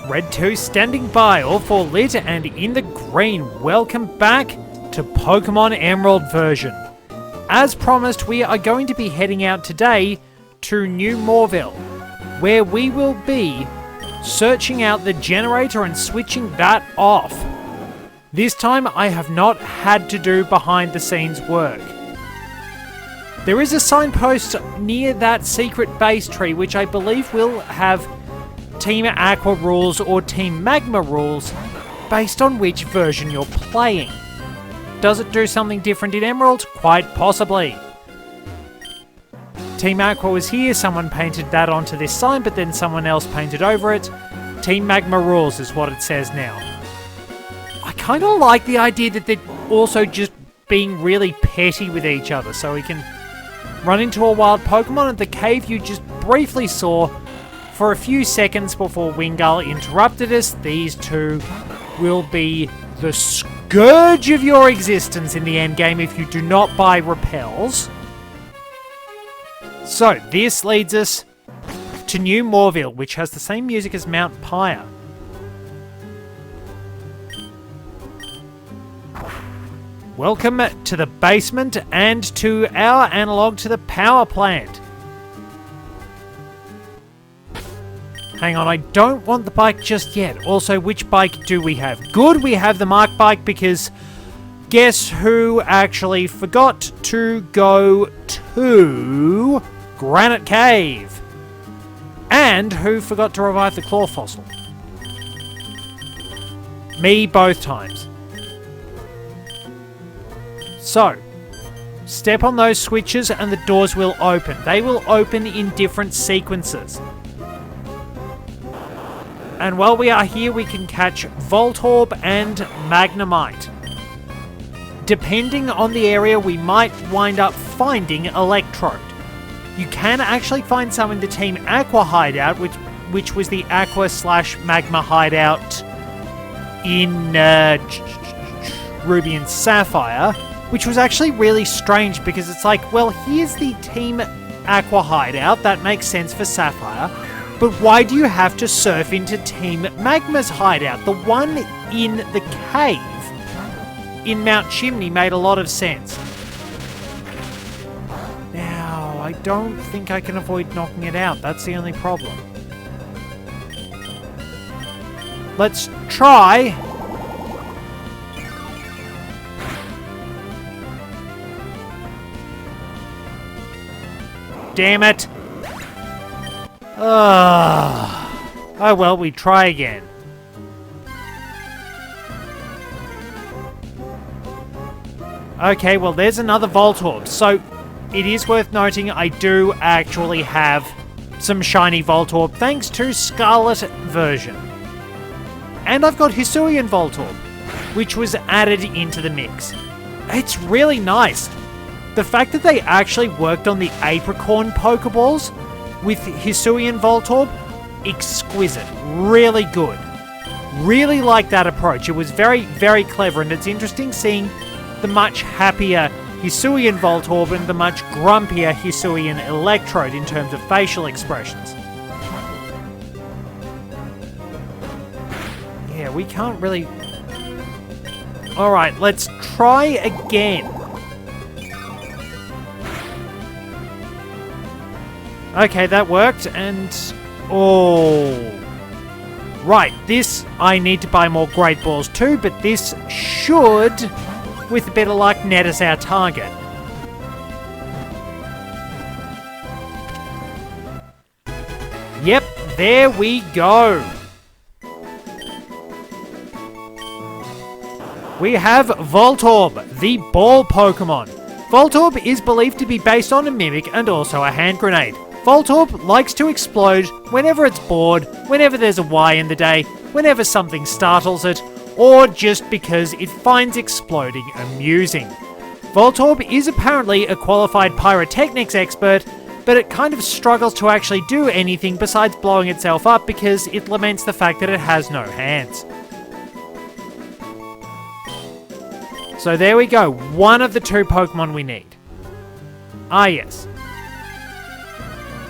Red 2 standing by, all 4 lit and in the green. Welcome back to Pokemon Emerald version. As promised, we are going to be heading out today to New Morville, where we will be searching out the generator and switching that off. This time I have not had to do behind the scenes work. There is a signpost near that secret base tree which I believe will have Team Aqua rules or Team Magma rules based on which version you're playing. Does it do something different in Emerald? Quite possibly. Team Aqua was here, someone painted that onto this sign, but then someone else painted over it. Team Magma rules is what it says now. I kind of like the idea that they're also just being really petty with each other, so we can run into a wild Pokemon at the cave you just briefly saw for a few seconds before Wingull interrupted us. These two will be the scourge of your existence in the endgame if you do not buy repels. So, this leads us to New Morville, which has the same music as Mount Pyre. Welcome to the basement and to our analog to the power plant. Hang on, I don't want the bike just yet. Also, which bike do we have? Good, we have the Mark bike because guess who actually forgot to go to Granite Cave? And who forgot to revive the claw fossil? Me both times. So, step on those switches and the doors will open. They will open in different sequences. And while we are here, we can catch Voltorb and Magnemite. Depending on the area, we might wind up finding Electrode. You can actually find some in the Team Aqua hideout, which was the Aqua/Magma hideout in Ruby and Sapphire, which was actually really strange because it's like, well, here's the Team Aqua hideout, that makes sense for Sapphire, but why do you have to surf into Team Magma's hideout? The one in the cave in Mount Chimney made a lot of sense. Now, I don't think I can avoid knocking it out. That's the only problem. Let's try. Damn it. Oh well, we try again. Okay, well there's another Voltorb. So, it is worth noting I do actually have some shiny Voltorb thanks to Scarlet version. And I've got Hisuian Voltorb, which was added into the mix. It's really nice. The fact that they actually worked on the Apricorn Pokeballs with Hisuian Voltorb, exquisite. Really good. Really like that approach. It was very, very clever, and it's interesting seeing the much happier Hisuian Voltorb and the much grumpier Hisuian Electrode in terms of facial expressions. Yeah, we can't really... Alright, let's try again. Okay, that worked, and... Oh... Right, this I need to buy more Great Balls too, but this should, with a bit of luck, net us our target. Yep, there we go. We have Voltorb, the ball Pokemon. Voltorb is believed to be based on a Mimic and also a hand grenade. Voltorb likes to explode whenever it's bored, whenever there's a Y in the day, whenever something startles it, or just because it finds exploding amusing. Voltorb is apparently a qualified pyrotechnics expert, but it kind of struggles to actually do anything besides blowing itself up because it laments the fact that it has no hands. So there we go, one of the two Pokemon we need. Ah yes.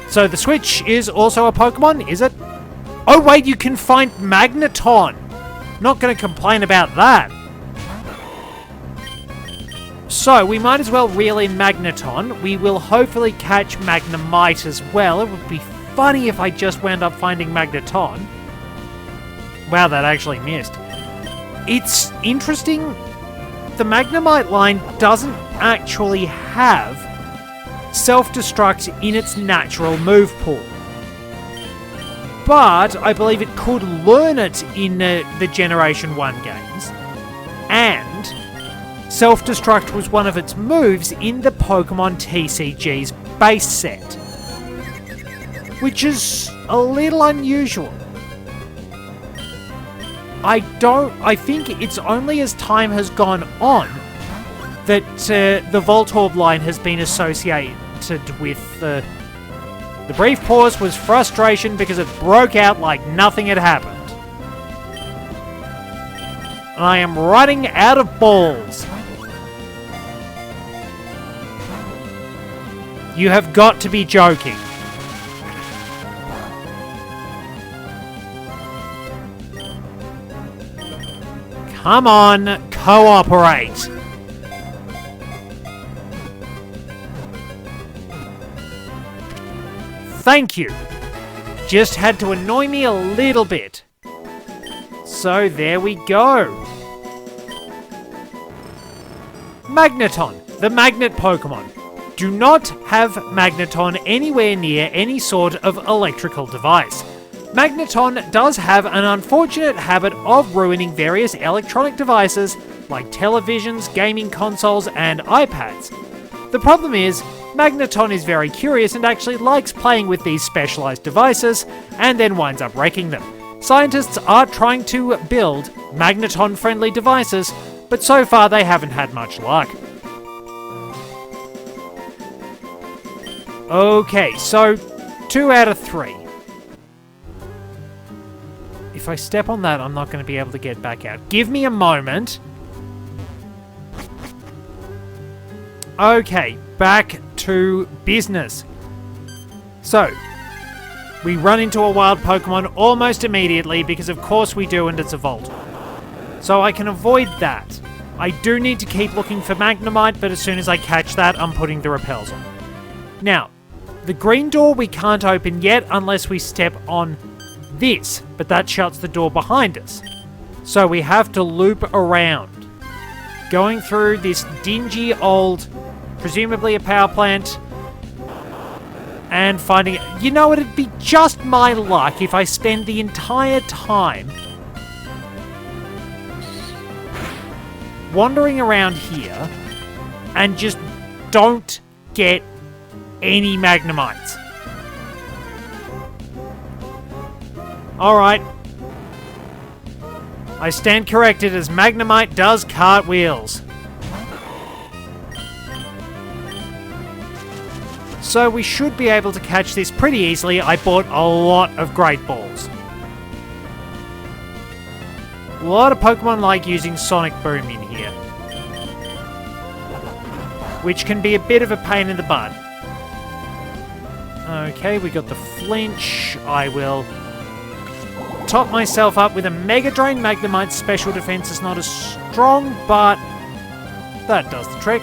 So the Switch is also a Pokemon, is it? Oh wait, you can find Magneton! Not gonna complain about that. So, we might as well reel in Magneton. We will hopefully catch Magnemite as well. It would be funny if I just wound up finding Magneton. Wow, that actually missed. It's interesting. The Magnemite line doesn't actually have self-destruct in its natural move pool. But I believe it could learn it in the Generation 1 games. And self-destruct was one of its moves in the Pokemon TCG's base set. Which is a little unusual. I think it's only as time has gone on that the Voltorb line has been associated with the brief pause was frustration because it broke out like nothing had happened. And I am running out of balls. You have got to be joking. Come on, cooperate. Thank you. Just had to annoy me a little bit. So there we go. Magneton, the magnet Pokemon. Do not have Magneton anywhere near any sort of electrical device. Magneton does have an unfortunate habit of ruining various electronic devices like televisions, gaming consoles, and iPads. The problem is, Magneton is very curious and actually likes playing with these specialized devices and then winds up wrecking them. Scientists are trying to build Magneton-friendly devices, but so far they haven't had much luck. Okay, so 2 out of 3. If I step on that, I'm not going to be able to get back out. Give me a moment. Okay, back to business. So, we run into a wild Pokemon almost immediately because of course we do, and it's a Voltorb. So I can avoid that. I do need to keep looking for Magnemite, but as soon as I catch that, I'm putting the repels on. Now, the green door we can't open yet unless we step on this, but that shuts the door behind us. So we have to loop around, going through this dingy old, presumably a power plant, and finding it. You know, it'd be just my luck if I spend the entire time wandering around here and just don't get any Magnemites. Alright. I stand corrected as Magnemite does cartwheels. So we should be able to catch this pretty easily. I bought a lot of Great Balls. A lot of Pokemon like using Sonic Boom in here, which can be a bit of a pain in the butt. Okay, we got the flinch. I will top myself up with a Mega Drain. Magnemite's special defense is not as strong, but that does the trick.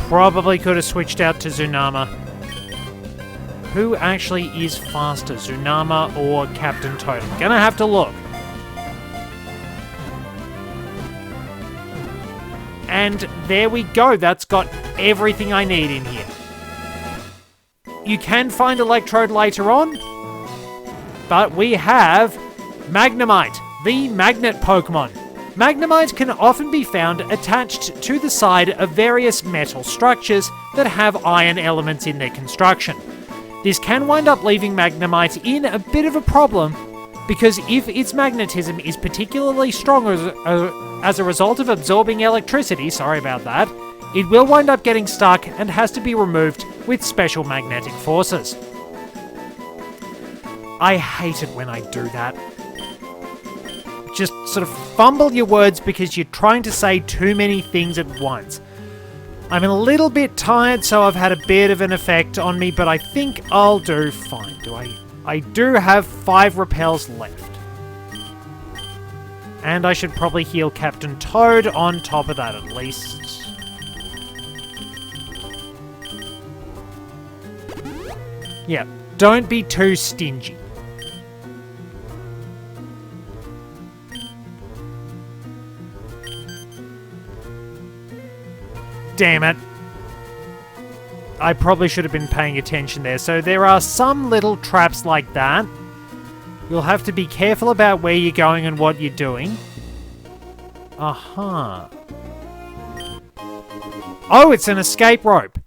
Probably could have switched out to Zunama. Who actually is faster, Zunama or Captain Totem? Gonna have to look. And there we go. That's got everything I need in here. You can find Electrode later on, but we have Magnemite, the magnet Pokemon. Magnemite can often be found attached to the side of various metal structures that have iron elements in their construction. This can wind up leaving Magnemite in a bit of a problem, because if its magnetism is particularly strong as a result of absorbing electricity, sorry about that, it will wind up getting stuck and has to be removed with special magnetic forces. I hate it when I do that. Just sort of fumble your words because you're trying to say too many things at once. I'm a little bit tired, so I've had a bit of an effect on me, but I think I'll do fine. I do have 5 repels left. And I should probably heal Captain Toad on top of that at least. Yeah, don't be too stingy. Damn it. I probably should have been paying attention there. So there are some little traps like that. You'll have to be careful about where you're going and what you're doing. Aha. Oh, it's an escape rope.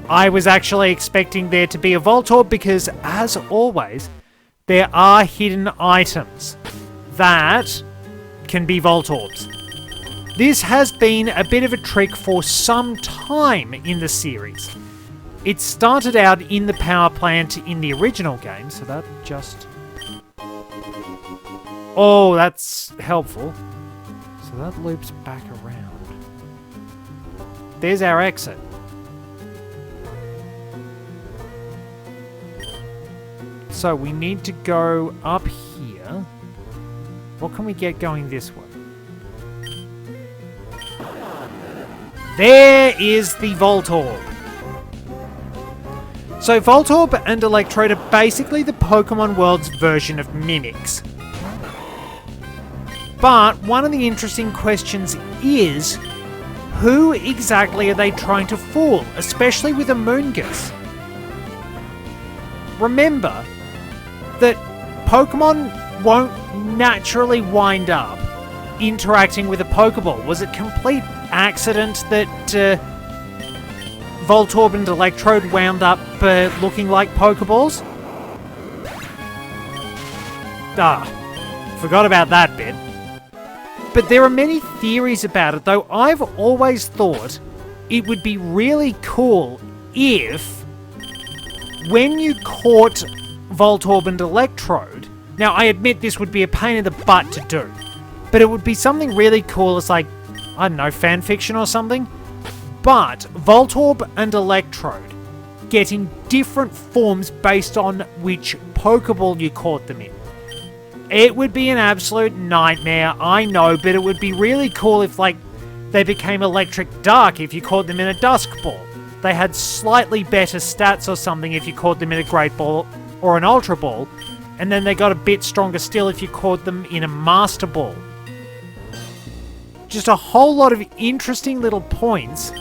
I was actually expecting there to be a Voltorb because, as always, there are hidden items that can be Voltorbs. This has been a bit of a trick for some time in the series. It started out in the power plant in the original game, so that just... Oh, that's helpful. So that loops back around. There's our exit. So we need to go up here. What can we get going this way? There is the Voltorb. So Voltorb and Electrode are basically the Pokemon world's version of mimics. But one of the interesting questions is, who exactly are they trying to fool, especially with Amoonguss? Remember that Pokemon won't naturally wind up interacting with a Pokeball. Was it complete accident that Voltorb and Electrode wound up looking like Pokeballs? Forgot about that bit. But there are many theories about it, though I've always thought it would be really cool if, when you caught Voltorb and Electrode... Now, I admit this would be a pain in the butt to do, but it would be something really cool as, like, I don't know, fanfiction or something. But Voltorb and Electrode getting different forms based on which Pokeball you caught them in. It would be an absolute nightmare, I know, but it would be really cool if, like, they became Electric Dark if you caught them in a Dusk Ball. They had slightly better stats or something if you caught them in a Great Ball or an Ultra Ball, and then they got a bit stronger still if you caught them in a Master Ball. Just a whole lot of interesting little points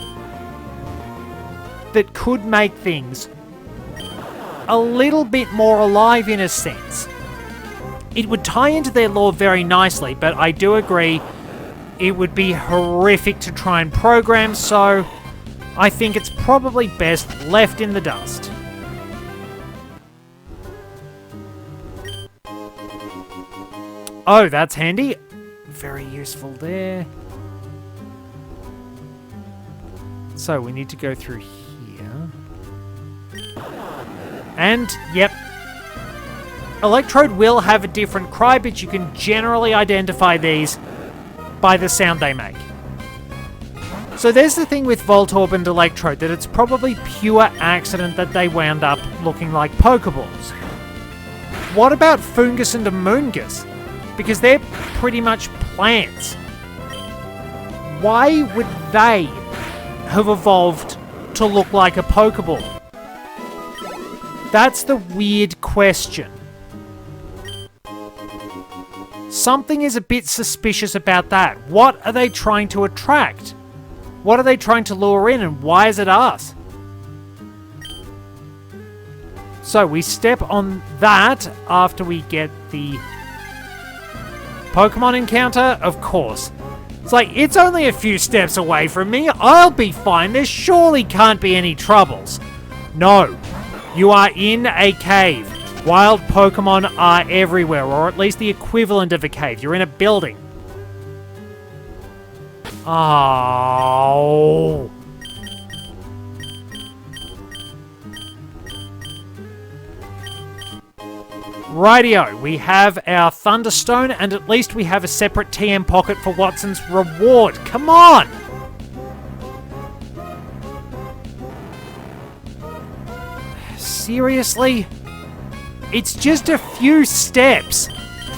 that could make things a little bit more alive in a sense. It would tie into their lore very nicely, but I do agree it would be horrific to try and program, so I think it's probably best left in the dust. Oh, that's handy. Very useful there. So we need to go through here. And, yep. Electrode will have a different cry, but you can generally identify these by the sound they make. So there's the thing with Voltorb and Electrode, that it's probably pure accident that they wound up looking like Pokeballs. What about Fungus and Amoonguss? Because they're pretty much plants. Why would they have evolved to look like a Pokeball? That's the weird question. Something is a bit suspicious about that. What are they trying to attract? What are they trying to lure in, and why is it us? So we step on that after we get the Pokemon encounter, of course. It's like, it's only a few steps away from me. I'll be fine. There surely can't be any troubles. No. You are in a cave. Wild Pokemon are everywhere, or at least the equivalent of a cave. You're in a building. Oh. Rightio, we have our Thunderstone, and at least we have a separate TM pocket for Watson's reward. Come on! Seriously? It's just a few steps.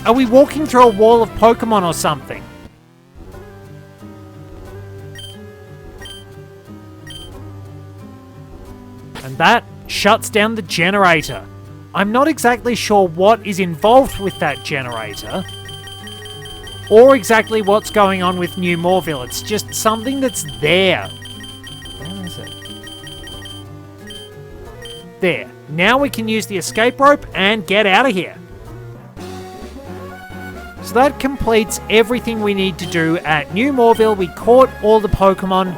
Are we walking through a wall of Pokemon or something? And that shuts down the generator. I'm not exactly sure what is involved with that generator, or exactly what's going on with New Moorville. It's just something that's there. Where is it? There. Now we can use the escape rope and get out of here. So that completes everything we need to do at New Moorville. We caught all the Pokemon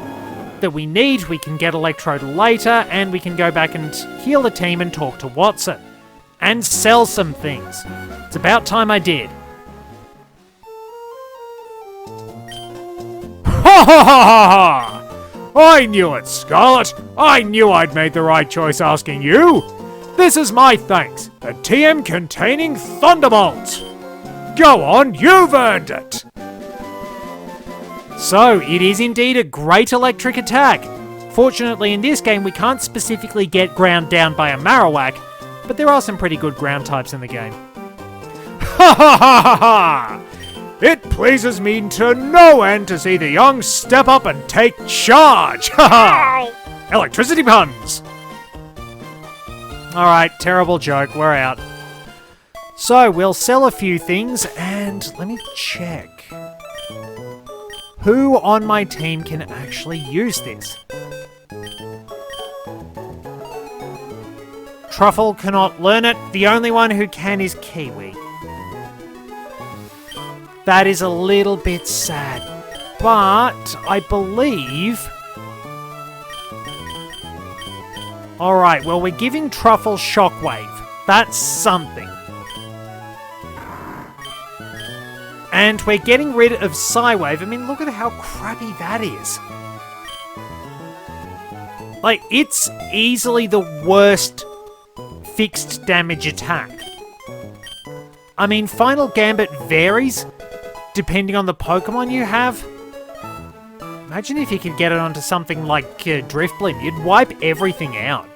that we need. We can get Electrode later, and we can go back and heal the team and talk to Watson. And sell some things. It's about time I did. Ha ha ha ha ha! I knew it, Scarlet! I knew I'd made the right choice asking you! This is my thanks, a TM containing Thunderbolt! Go on, you've earned it! So, it is indeed a great electric attack. Fortunately, in this game, we can't specifically get ground down by a Marowak, but there are some pretty good ground types in the game. Ha ha ha ha ha! It pleases me to no end to see the young step up and take charge! Ha ha! Electricity puns! Alright, terrible joke, we're out. So, we'll sell a few things, and let me check. Who on my team can actually use this? Truffle cannot learn it. The only one who can is Kiwi. That is a little bit sad. But I believe... Alright, well, we're giving Truffle Shockwave. That's something. And we're getting rid of Psywave. I mean, look at how crappy that is. Like, it's easily the worst fixed damage attack. I mean, Final Gambit varies depending on the Pokemon you have. Imagine if you could get it onto something like Driftblim. You'd wipe everything out.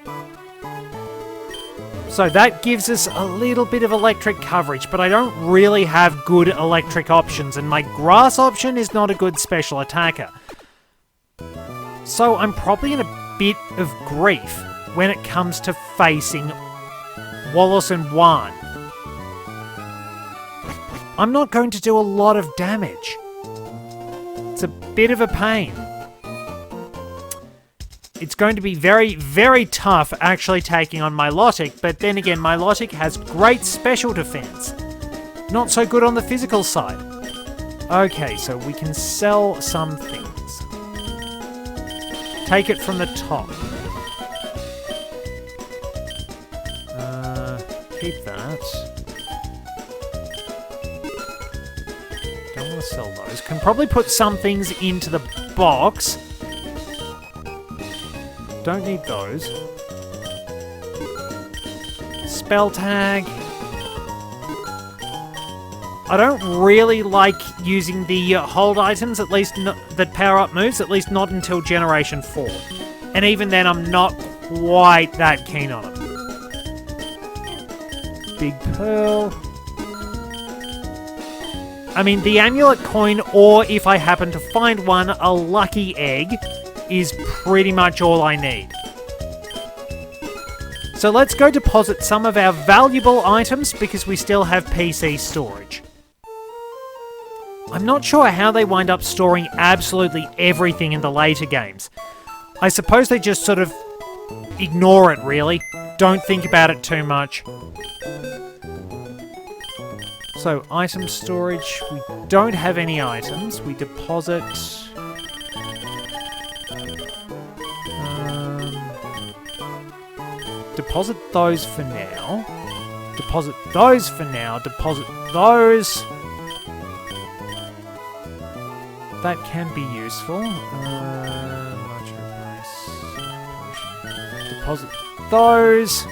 So that gives us a little bit of electric coverage, but I don't really have good electric options, and my grass option is not a good special attacker. So I'm probably in a bit of grief when it comes to facing Wallace and Juan. I'm not going to do a lot of damage. It's a bit of a pain. It's going to be very, very tough actually taking on Milotic, but then again, Milotic has great special defense. Not so good on the physical side. Okay, so we can sell some things. Take it from the top. Keep that. Don't want to sell those. Can probably put some things into the box. Don't need those. Spell tag. I don't really like using the hold items, at least that power up moves, at least not until Generation 4. And even then, I'm not quite that keen on them. Big Pearl. I mean, the Amulet Coin, or if I happen to find one, a Lucky Egg, is pretty much all I need. So let's go deposit some of our valuable items because we still have PC storage. I'm not sure how they wind up storing absolutely everything in the later games. I suppose they just sort of ignore it, really. Don't think about it too much. So, item storage. We don't have any items. We deposit... deposit those for now. Deposit those for now. Deposit those. That can be useful. Deposit those.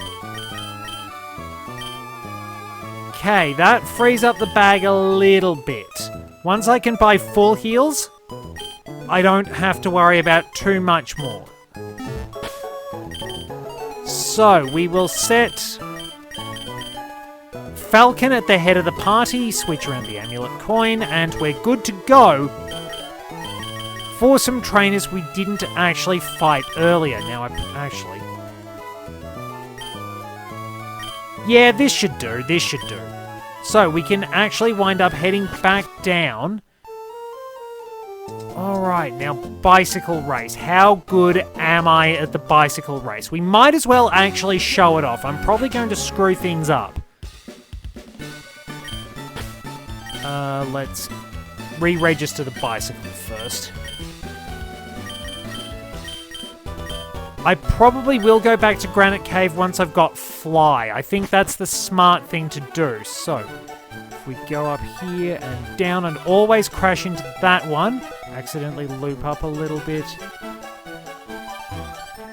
Okay, that frees up the bag a little bit. Once I can buy full heals, I don't have to worry about too much more. So, we will set Falcon at the head of the party, switch around the amulet coin, and we're good to go for some trainers we didn't actually fight earlier. Now, actually... Yeah, this should do, this should do. So, we can actually wind up heading back down. Alright, now bicycle race. How good am I at the bicycle race? We might as well actually show it off. I'm probably going to screw things up. Let's re-register the bicycle first. I probably will go back to Granite Cave once I've got Fly. I think that's the smart thing to do. So, if we go up here and down and always crash into that one, accidentally loop up a little bit,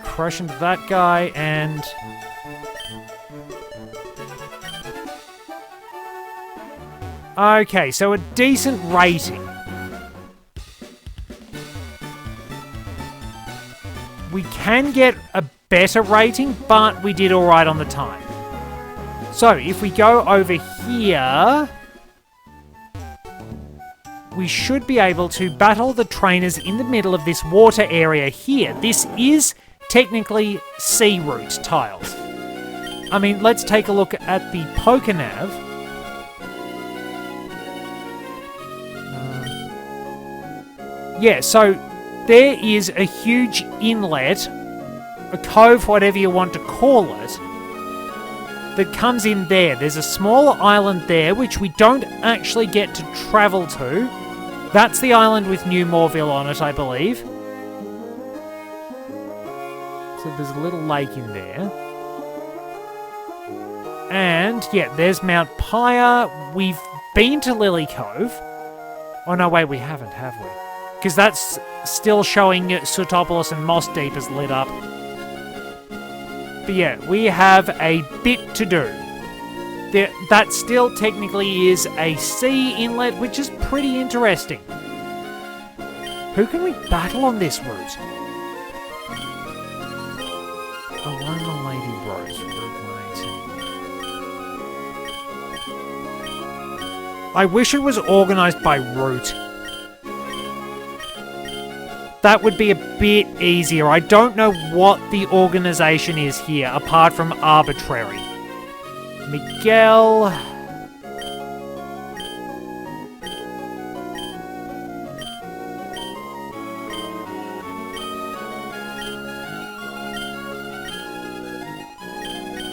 crash into that guy, and... Okay, so a decent rating. We can get a better rating, but we did alright on the time. So, if we go over here, we should be able to battle the trainers in the middle of this water area here. This is technically sea route tiles. I mean, let's take a look at the Pokenav. Yeah, so there is a huge inlet, a cove, whatever you want to call it, that comes in there. There's a small island there, which we don't actually get to travel to. That's the island with New Morville on it, I believe. So there's a little lake in there. And, yeah, there's Mount Pyre. We've been to Lily Cove. Oh, no, wait, we haven't, have we? Because that's still showing Sootopolis and Moss Deep is lit up. But yeah, we have a bit to do. That still technically is a sea inlet, which is pretty interesting. Who can we battle on this route? Alona Lady Rose, Route 118. I wish it was organised by route. That would be a bit easier. I don't know what the organisation is here, apart from arbitrary. Miguel...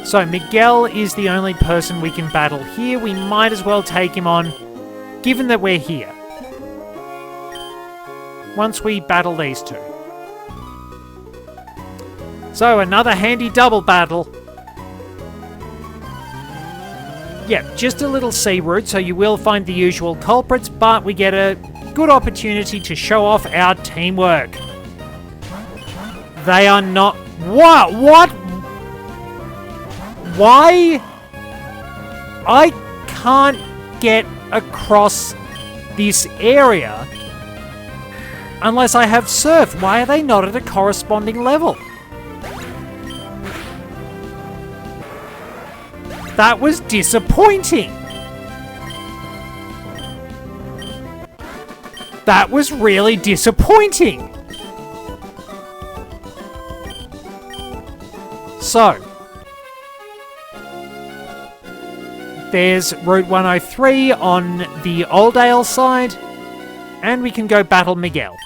So, Miguel is the only person we can battle here. We might as well take him on, given that we're here. Once we battle these two. So, another handy double battle. Yeah, just a little sea route, so you will find the usual culprits, but we get a good opportunity to show off our teamwork. They are not... What? What? Why? I can't get across this area unless I have surf. Why are they not at a corresponding level? That was disappointing. That was really disappointing. So, there's Route 103 on the Oldale side, and we can go battle Miguel.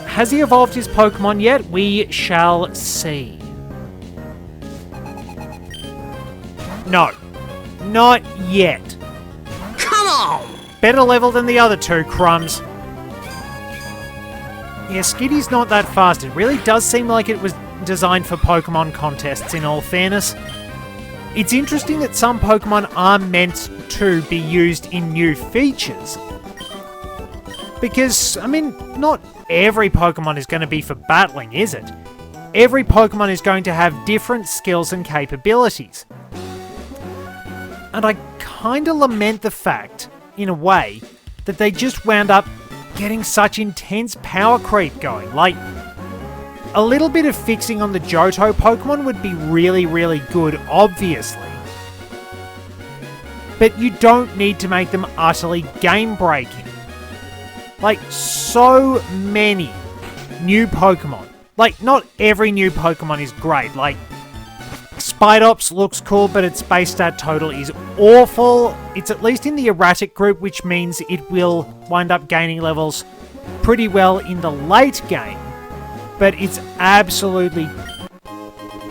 Has he evolved his Pokemon yet? We shall see. No. Not yet. Come on! Better level than the other two, Crumbs. Yeah, Skitty's not that fast. It really does seem like it was designed for Pokemon contests, in all fairness. It's interesting that some Pokemon are meant to be used in new features. Because, I mean, not every Pokemon is going to be for battling, is it? Every Pokemon is going to have different skills and capabilities. And I kind of lament the fact, in a way, that they just wound up getting such intense power creep going. Like, a little bit of fixing on the Johto Pokemon would be really, really good, obviously. But you don't need to make them utterly game-breaking. Like, so many new Pokemon. Like, not every new Pokemon is great. Like, Spidops looks cool, but its base stat total is awful. It's at least in the erratic group, which means it will wind up gaining levels pretty well in the late game. But it's absolutely...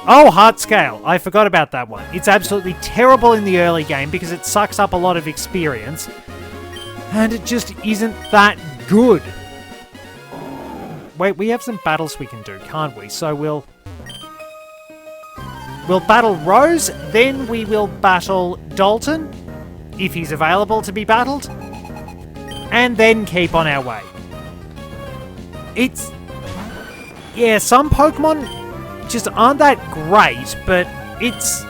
Oh, Heart Scale. I forgot about that one. It's absolutely terrible in the early game because it sucks up a lot of experience. And it just isn't that good. Wait, we have some battles we can do, can't we? So we'll battle Rose, then we will battle Dalton, if he's available to be battled, and then keep on our way. Yeah, some Pokemon just aren't that great, but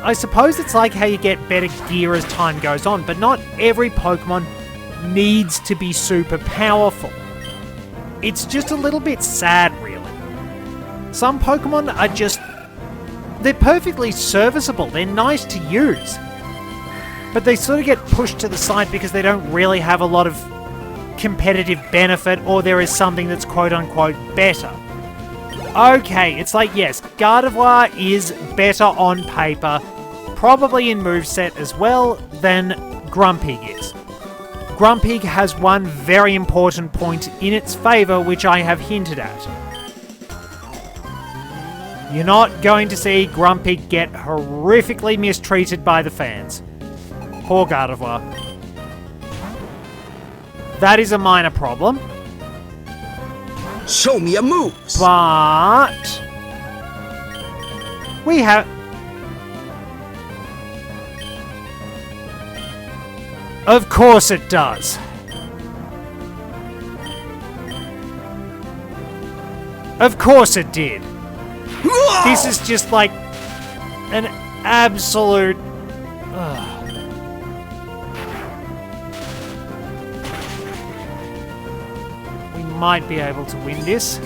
I suppose it's like how you get better gear as time goes on, but not every Pokemon needs to be super powerful. It's just a little bit sad, really. Some Pokemon are just... They're perfectly serviceable, they're nice to use. But they sort of get pushed to the side because they don't really have a lot of competitive benefit, or there is something that's quote-unquote better. Okay, it's like, yes, Gardevoir is better on paper, probably in moveset as well, than Grumpig is. Grumpig has one very important point in its favour, which I have hinted at. You're not going to see Grumpig get horrifically mistreated by the fans. Poor Gardevoir. That is a minor problem. Show me your moves. But... we have... Of course it does. Of course it did. This is just like an absolute... We might be able to win this.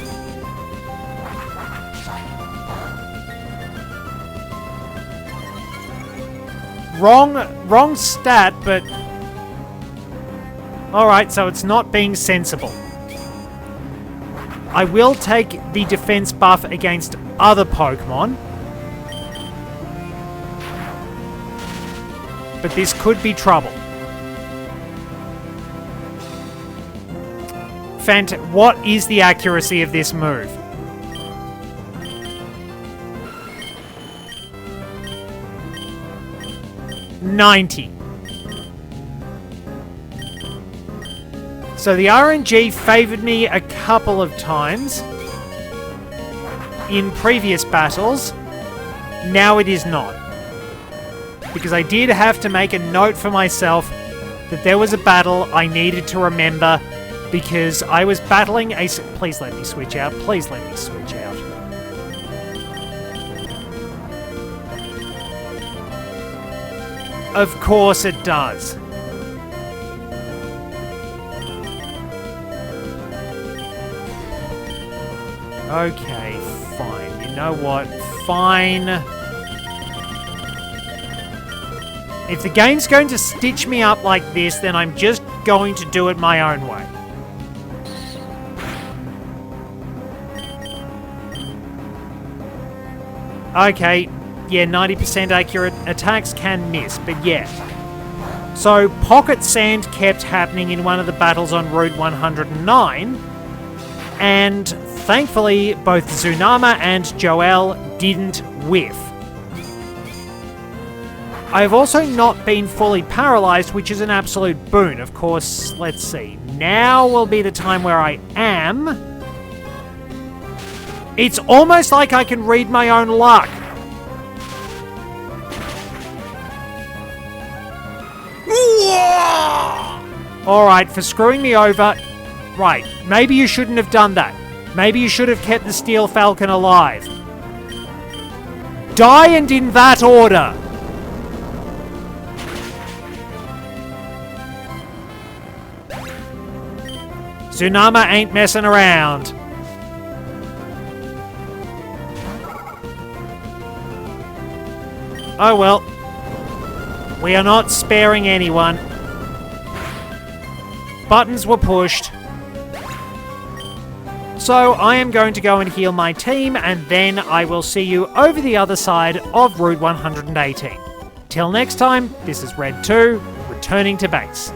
Wrong stat, but... Alright, so it's not being sensible. I will take the defense buff against other Pokemon. But this could be trouble. What is the accuracy of this move? $90. So the RNG favoured me a couple of times in previous battles. Now it is not. Because I did have to make a note for myself that there was a battle I needed to remember because I was battling a... Please let me switch out. Please let me switch out. Of course it does. Okay, fine. You know what? Fine. If the game's going to stitch me up like this, then I'm just going to do it my own way. Okay, yeah, 90% accurate attacks can miss, but yeah. So, Pocket Sand kept happening in one of the battles on Route 109, and thankfully, both Tsunama and Joelle didn't whiff. I've also not been fully paralyzed, which is an absolute boon. Of course, let's see. Now will be the time where I am. It's almost like I can read my own luck. Alright, for screwing me over. Right, maybe you shouldn't have done that. Maybe you should have kept the Steel Falcon alive. Die, and in that order. Tsunama ain't messing around. Oh well. We are not sparing anyone. Buttons were pushed. So I am going to go and heal my team, and then I will see you over the other side of Route 118. Till next time, this is Red 2, returning to base.